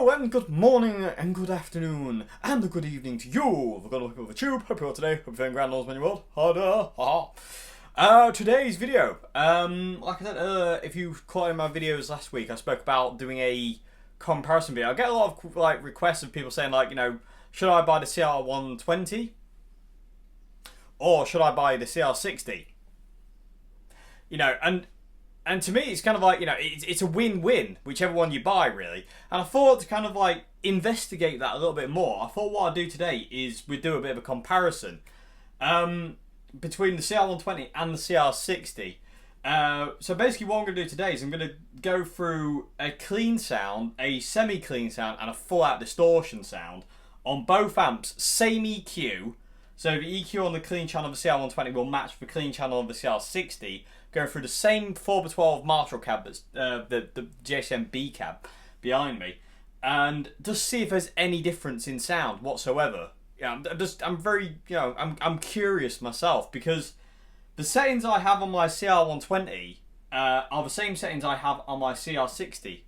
Hello and good morning and good afternoon and good evening to you. We're going to look over the tube. Hope you're all today. Hope you're feeling grand, knows when you world. Today's video. Like I said, if you caught in my videos last week, I spoke about doing a comparison video. I get a lot of requests of people saying should I buy the CR120 or should I buy the CR60? And to me, it's kind of it's a win-win, whichever one you buy, really. And I thought to investigate that a little bit more. I thought what I'd do today is we'd do a bit of a comparison between the CR120 and the CR60. So basically what I'm going to do today is I'm going to go through a clean sound, a semi-clean sound, and a full-out distortion sound on both amps, same EQ. So the EQ on the clean channel of the CR120 will match the clean channel of the CR60, going through the same 4x12 Marshall cab that's the GSM B cab behind me, and just see if there's any difference in sound whatsoever. Yeah, I'm curious myself, because the settings I have on my CR120 are the same settings I have on my CR60,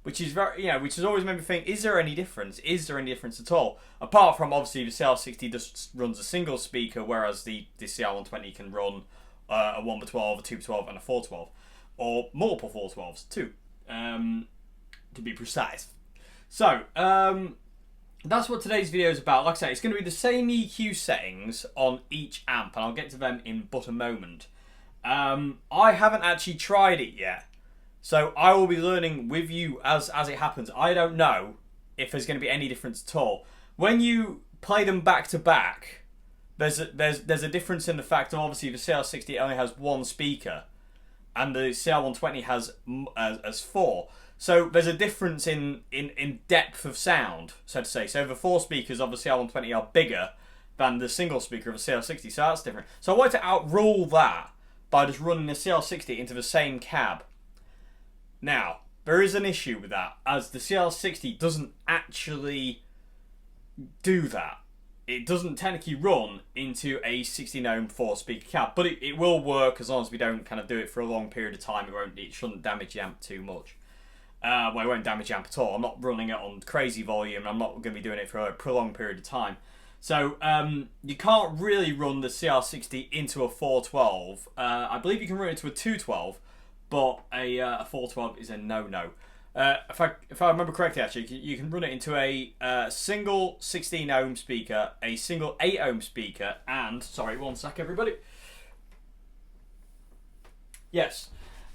which is which has always made me think: is there any difference? Is there any difference at all? Apart from obviously the CR60 just runs a single speaker, whereas the CR120 can run a 1x12, a 2x12, and a 4x12, or multiple 4x12s too, to be precise. So that's what today's video is about. Like I say, it's going to be the same EQ settings on each amp, and I'll get to them in but a moment. I haven't actually tried it yet, so I will be learning with you as it happens. I don't know if there's going to be any difference at all. When you play them back to back, there's a difference in the fact that obviously the CR60 only has one speaker, and the CR120 has four. So there's a difference in depth of sound, so to say. So the four speakers of the CR120 are bigger than the single speaker of the CR60, so that's different. So I wanted to outrule that by just running the CR60 into the same cab. Now, there is an issue with that, as the CR60 doesn't actually do that. It doesn't technically run into a 16 ohm 4-speaker cab, but it will work as long as we don't do it for a long period of time. It shouldn't damage the amp too much. Well, it won't damage the amp at all. I'm not running it on crazy volume. I'm not going to be doing it for a prolonged period of time. So you can't really run the CR60 into a 412. I believe you can run it into a 212, but a 412 is a no-no. If I remember correctly, actually, you can run it into a single 16 ohm speaker, a single 8 ohm speaker, and sorry, one sec, everybody. Yes,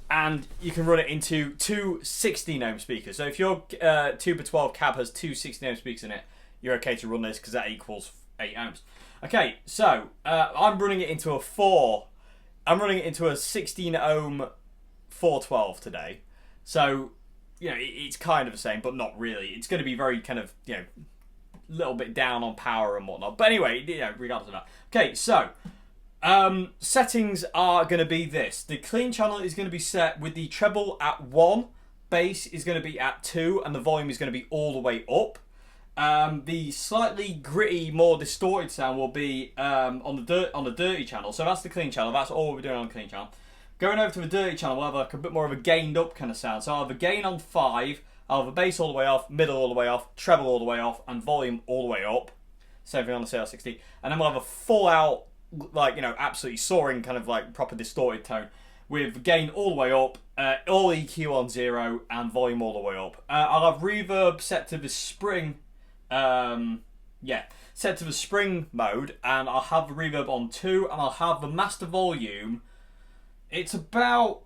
and you can run it into two 16 ohm speakers. So if your 2x12 cab has two 16 ohm speakers in it, you're okay to run this because that equals 8 ohms. Okay, so I'm running it into I'm running it into a 16 ohm 412 today. So it's kind of the same, but not really. It's going to be very little bit down on power and whatnot. But anyway, regardless of that. Okay, so settings are going to be this. The clean channel is going to be set with the treble at 1, bass is going to be at 2, and the volume is going to be all the way up. The slightly gritty, more distorted sound will be on the dirty channel. So that's the clean channel. That's all we're doing on the clean channel. Going over to the dirty channel, we'll have a bit more of a gained up kind of sound. So I'll have a gain on 5, I'll have a bass all the way off, middle all the way off, treble all the way off, and volume all the way up. Same thing on the CR60. And then we'll have a full out, absolutely soaring proper distorted tone with gain all the way up, all EQ on 0, and volume all the way up. I'll have reverb set to the spring, set to the spring mode, and I'll have the reverb on 2, and I'll have the master volume. It's about,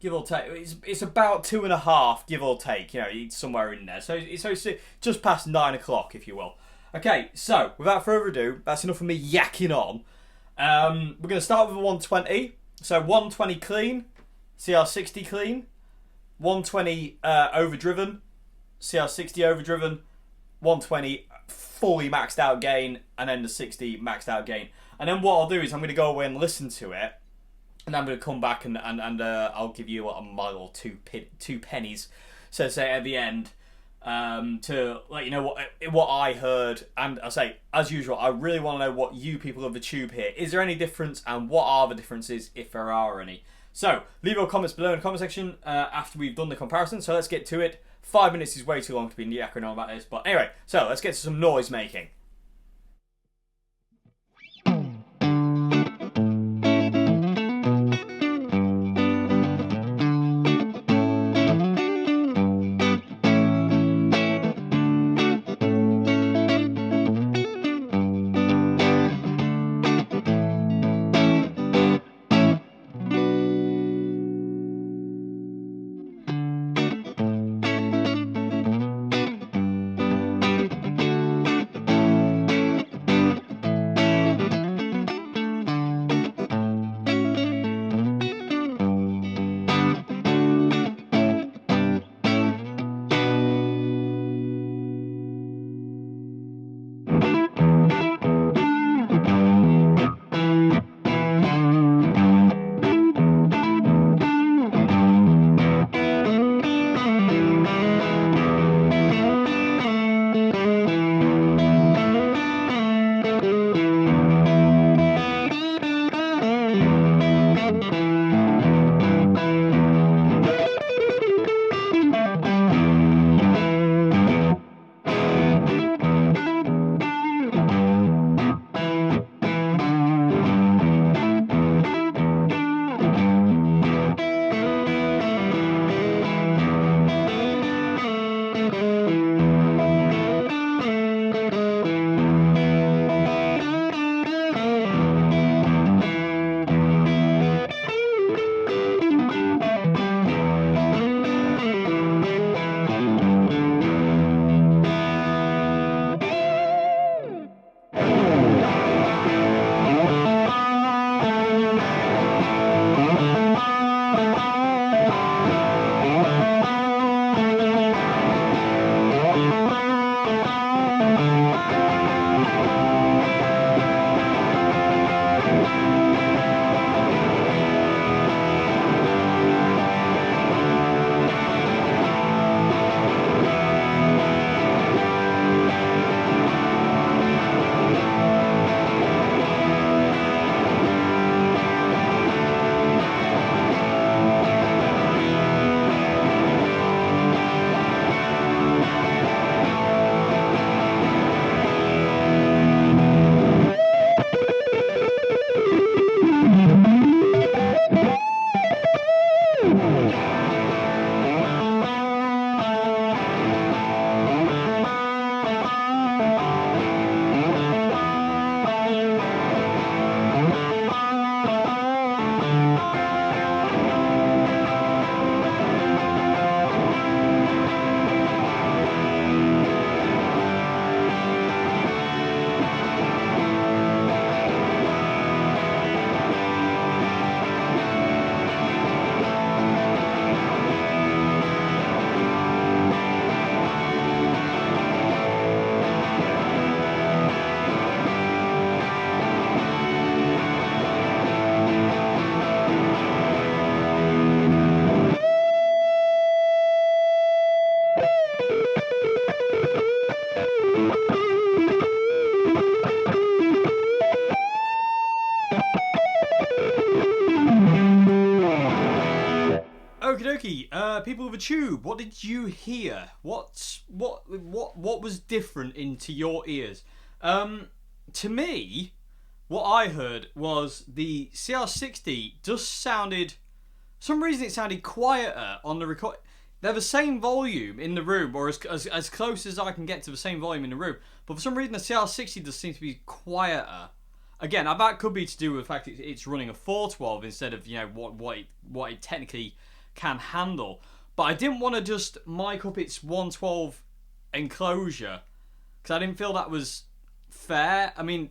give or take, it's about 2.5, give or take, it's somewhere in there. So it's just past 9 o'clock, if you will. Okay, so without further ado, that's enough of me yakking on. We're going to start with a 120. So 120 clean, CR60 clean, 120 overdriven, CR60 overdriven, 120 fully maxed out gain, and then the 60 maxed out gain. And then what I'll do is I'm going to go away and listen to it. And I'm going to come back and I'll give you my little two pennies, so to say, at the end, to let you know what I heard. And I say, as usual, I really want to know what you people of the tube hear. Is there any difference, and what are the differences, if there are any? So leave your comments below in the comment section after we've done the comparison. So let's get to it. 5 minutes is way too long to be yakkering on about this, but anyway, so let's get to some noise making. Okie dokie, people of the tube, what did you hear? What was different into your ears? To me, what I heard was the CR60 just sounded, for some reason it sounded quieter on the record. They're the same volume in the room, or as close as I can get to the same volume in the room. But for some reason the CR60 does seem to be quieter. Again, that could be to do with the fact it's running a 412 instead of, you know, what it technically can handle. But I didn't want to just mic up its 112 enclosure because I didn't feel that was fair. I mean,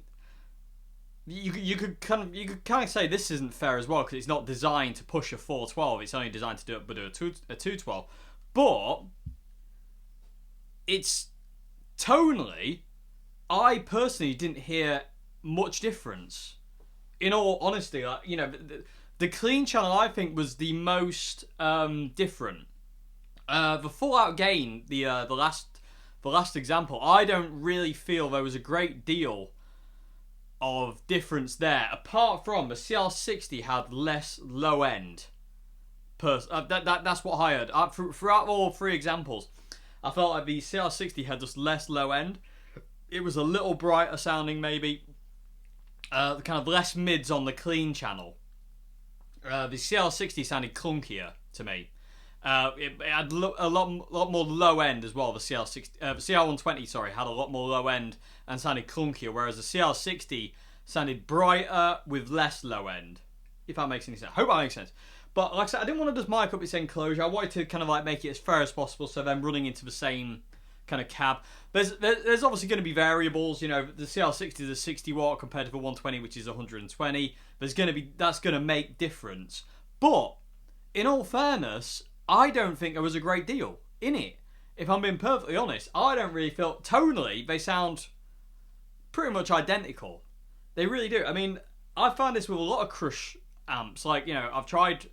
you could kind of say this isn't fair as well because it's not designed to push a 412. It's only designed to do a 212. But it's tonally, I personally didn't hear much difference. In all honesty, the clean channel I think was the most different. The full out gain, the last example, I don't really feel there was a great deal of difference there, apart from the CR60 had less low end. That's what I heard. Throughout all three examples, I felt like the CR60 had just less low end. It was a little brighter sounding, maybe. Kind of less mids on the clean channel. The CR60 sounded clunkier to me. It had a lot more low end as well. The CR120, sorry, had a lot more low end and sounded clunkier, whereas the CR60 sounded brighter with less low end. If that makes any sense. Hope that makes sense. But like I said, I didn't want to just mic up its enclosure. I wanted to kind of like make it as fair as possible, so then running into the same kind of cab. There's obviously going to be variables. You know, the CR60 is a 60 watt compared to the 120, which is 120. That's going to make difference. But in all fairness, I don't think there was a great deal in it. If I'm being perfectly honest, I don't really feel tonally they sound pretty much identical. They really do. I mean, I find this with a lot of Crush amps. Like, you know, I've tried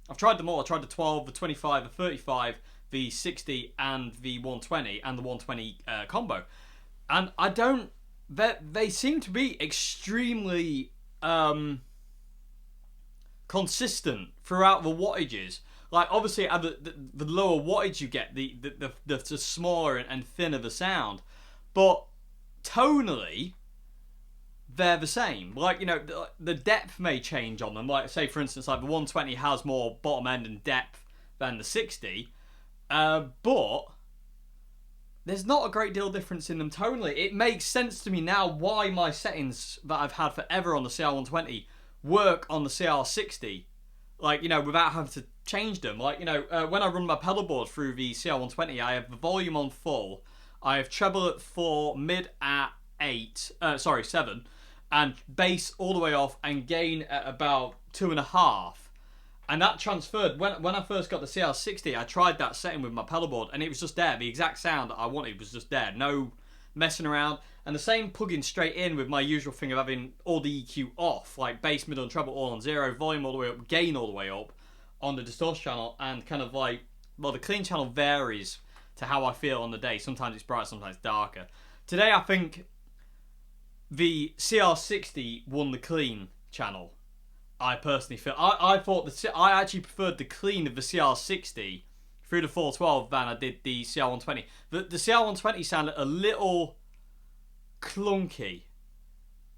them all. I tried the 12, the 25, the 35, the 60, and the 120, and the 120 combo. And I don't... They seem to be extremely consistent throughout the wattages. Like, obviously, at the lower wattage you get, the smaller and thinner the sound. But tonally, they're the same. Like, you know, the depth may change on them. Like, say, for instance, like the 120 has more bottom end and depth than the 60. But there's not a great deal of difference in them tonally. It makes sense to me now why my settings that I've had forever on the CR120 work on the CR60. Like, you know, without having to change them. Like, you know, when I run my pedal board through the CR120, I have the volume on full. I have treble at 4, mid at 7, and bass all the way off, and gain at about 2.5. And that transferred. When I first got the CR60, I tried that setting with my pedal board, and it was just there. The exact sound that I wanted was just there. No messing around. And the same plugging straight in with my usual thing of having all the EQ off, like bass, middle, and treble all on 0, volume all the way up, gain all the way up on the distortion channel, and kind of like, well, the clean channel varies to how I feel on the day. Sometimes it's bright, sometimes it's darker. Today, I think the CR60 won the clean channel. I personally feel. I I actually preferred the clean of the CR60 through the 412 than I did the CR120. The CR120 sounded a little clunky.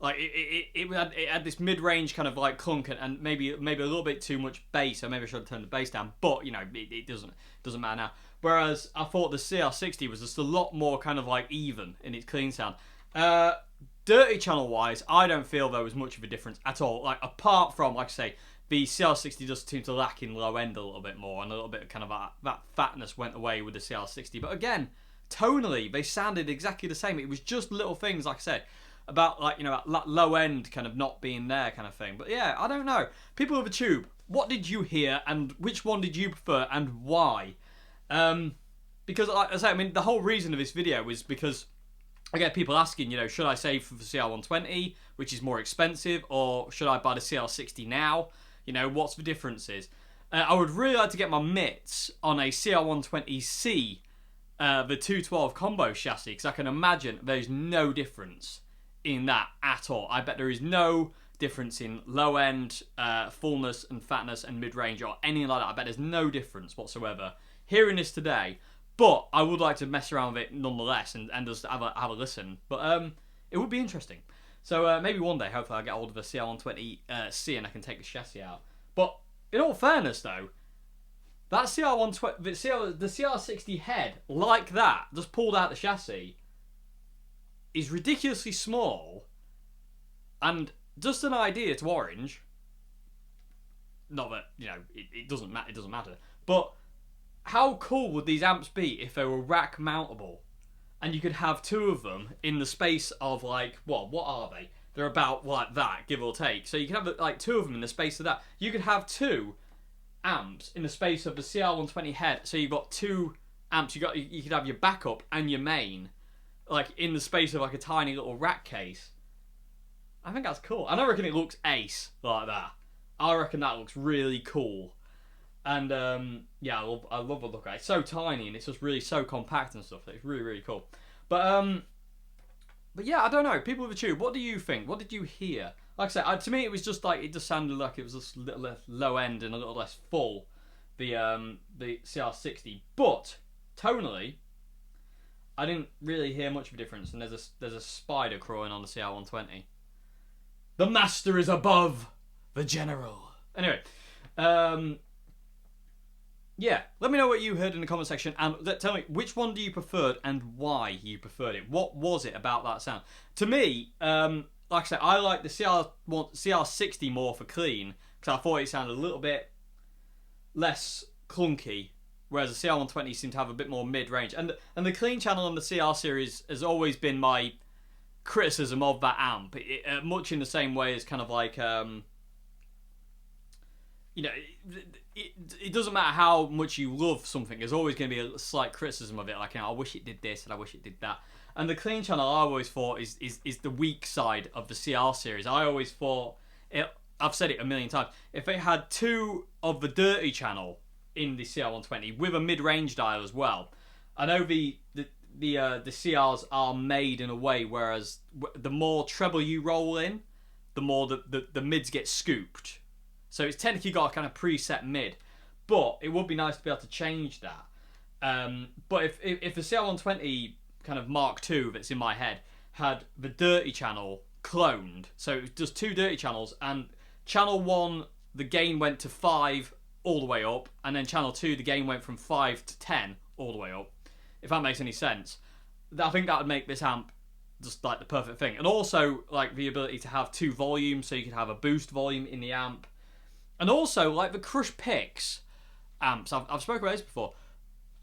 Like it had this mid-range kind of like clunk and maybe a little bit too much bass. So maybe I should have turned the bass down. But you know, it doesn't matter now. Whereas I thought the CR60 was just a lot more kind of like even in its clean sound. Dirty channel wise, I don't feel there was much of a difference at all. Like, apart from, like I say, the CR60 does seem to lack in low end a little bit more, and a little bit of kind of that fatness went away with the CR60. But again, tonally, they sounded exactly the same. It was just little things, like I said, about, like, you know, that low end kind of not being there kind of thing. But yeah, I don't know. People of the tube, what did you hear, and which one did you prefer, and why? Because, like I say, I mean, the whole reason of this video was because I get people asking, you know, should I save for the CR120, which is more expensive, or should I buy the CR60 now? You know, what's the differences? I would really like to get my mitts on a CR120C, the 212 combo chassis, because I can imagine there's no difference in that at all. I bet there is no difference in low end, fullness and fatness and mid-range or anything like that. I bet there's no difference whatsoever hearing this today. But I would like to mess around with it nonetheless and just have a listen. But it would be interesting. So maybe one day, hopefully, I'll get hold of a CR120C and I can take the chassis out. But in all fairness, though, that CR120, the CR60 head, like that, just pulled out the chassis, is ridiculously small. And just an idea to Orange. Not that, you know, it doesn't matter. It doesn't matter. But how cool would these amps be if they were rack mountable, and you could have two of them in the space of, like, what are they? They're about like that, give or take. So you can have like two of them in the space of that. You could have two amps in the space of the CR120 head. So you've got two amps. You could have your backup and your main, like, in the space of like a tiny little rack case. I think that's cool. And I reckon it looks ace like that. I reckon that looks really cool. And yeah, I love the look at it. It's so tiny and it's just really so compact and stuff. It's really really cool. But yeah, I don't know. People of the tube, what do you think? What did you hear? Like I said, to me it was just like it just sounded like it was just a little less low end and a little less full. The CR60, but tonally, I didn't really hear much of a difference. And there's a spider crawling on the CR120. The master is above the general. Anyway, yeah, let me know what you heard in the comment section, and tell me which one do you preferred and why you preferred it. What was it about that sound? To me, like I said, I like the CR60 more for clean because I thought it sounded a little bit less clunky, whereas the CR120 seemed to have a bit more mid-range. And the clean channel on the CR series has always been my criticism of that amp, much in the same way as kind of like you know, it doesn't matter how much you love something, there's always going to be a slight criticism of it, like, you know, I wish it did this and I wish it did that. And the clean channel, I always thought, is the weak side of the CR series. I always thought, I've said it a million times, if it had two of the dirty channel in the CR120 with a mid-range dial as well, I know the CRs are made in a way whereas the more treble you roll in, the more the mids get scooped. So it's technically got a kind of preset mid, but it would be nice to be able to change that. But if the CR120 kind of Mark II that's in my head had the dirty channel cloned, so it was just two dirty channels, and channel 1 the gain went to 5 all the way up, and then channel 2 the gain went from 5 to 10 all the way up, if that makes any sense, I think that would make this amp just like the perfect thing. And also like the ability to have two volumes, so you could have a boost volume in the amp. And also, like the Crush Picks amps, I've spoken about this before.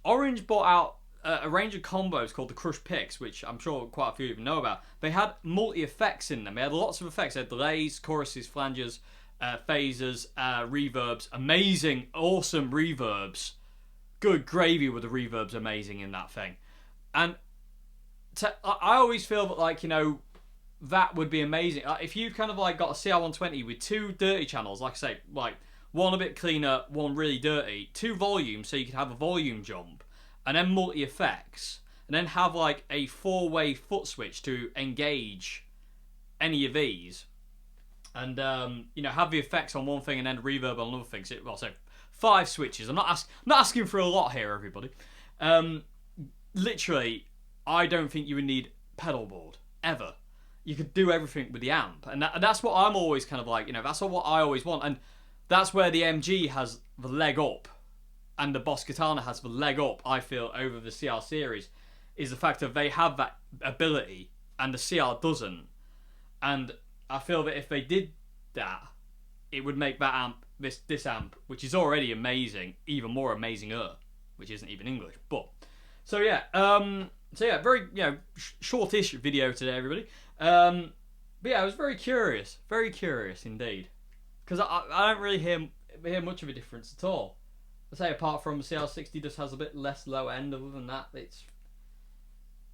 Orange bought out a range of combos called the Crush Picks, which I'm sure quite a few of you know about. They had multi-effects in them. They had lots of effects. They had delays, choruses, flanges, phasers, reverbs. Amazing, awesome reverbs. Good gravy with the reverbs amazing in that thing. And I always feel that, like, you know, that would be amazing. If you kind of like got a CR120 with two dirty channels, like I say, like one a bit cleaner, one really dirty, two volumes, so you could have a volume jump, and then multi effects, and then have like a 4-way foot switch to engage any of these, and you know, have the effects on one thing and then reverb on another thing. So 5 switches. I'm not asking for a lot here, everybody. Literally, I don't think you would need pedal board ever. You could do everything with the amp, and that's what I'm always kind of like, you know, that's what I always want, and that's where the MG has the leg up, and the Boss Katana has the leg up, I feel, over the CR series, is the fact that they have that ability, and the CR doesn't, and I feel that if they did that, it would make that amp, this amp, which is already amazing, even more amazinger, which isn't even English, but, so yeah, very, you know, shortish video today, everybody. But yeah, I was very curious indeed, because I don't really hear much of a difference at all. I say apart from CR60 just has a bit less low end. Other than that,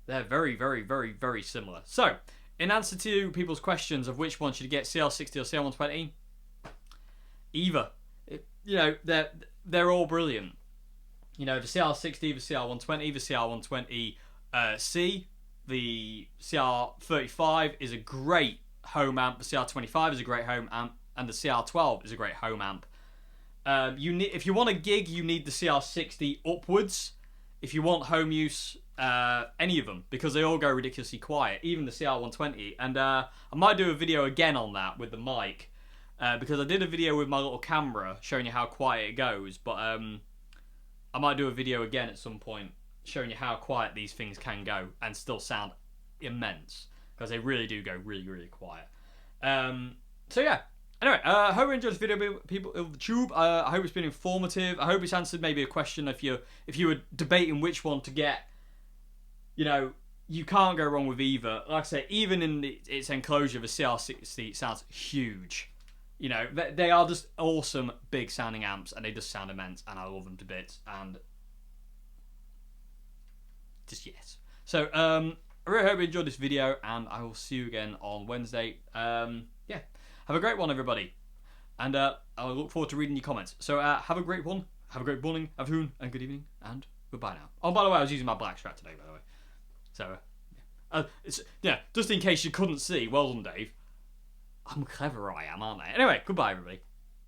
they're very, very, very, very similar. So, in answer to people's questions of which one should you get, CR60 or CR120, either. You know, they're all brilliant. You know, the CR60, the CR120, the CR120C. The CR35 is a great home amp. The CR25 is a great home amp, and the CR12 is a great home amp. If you want a gig, you need the CR60 upwards. If you want home use, any of them, because they all go ridiculously quiet. Even the CR120, and I might do a video again on that with the mic, because I did a video with my little camera showing you how quiet it goes. But I might do a video again at some point, showing you how quiet these things can go and still sound immense, because they really do go really, really quiet. So yeah, anyway, I hope you enjoyed this video, people of the tube. I hope it's been informative. I hope it's answered maybe a question if you were debating which one to get. You know, you can't go wrong with either. Like I say, even in its enclosure, the CR60 sounds huge. You know, they are just awesome big sounding amps, and they just sound immense, and I love them to bits, and just yes. So I really hope you enjoyed this video, and I will see you again on Wednesday. Yeah, have a great one, everybody. And I look forward to reading your comments. So have a great one. Have a great morning, afternoon, and good evening. And goodbye now. Oh, by the way, I was using my black strat today, by the way. So, just in case you couldn't see, well done, Dave. I'm clever, I am, aren't I? Anyway, goodbye, everybody.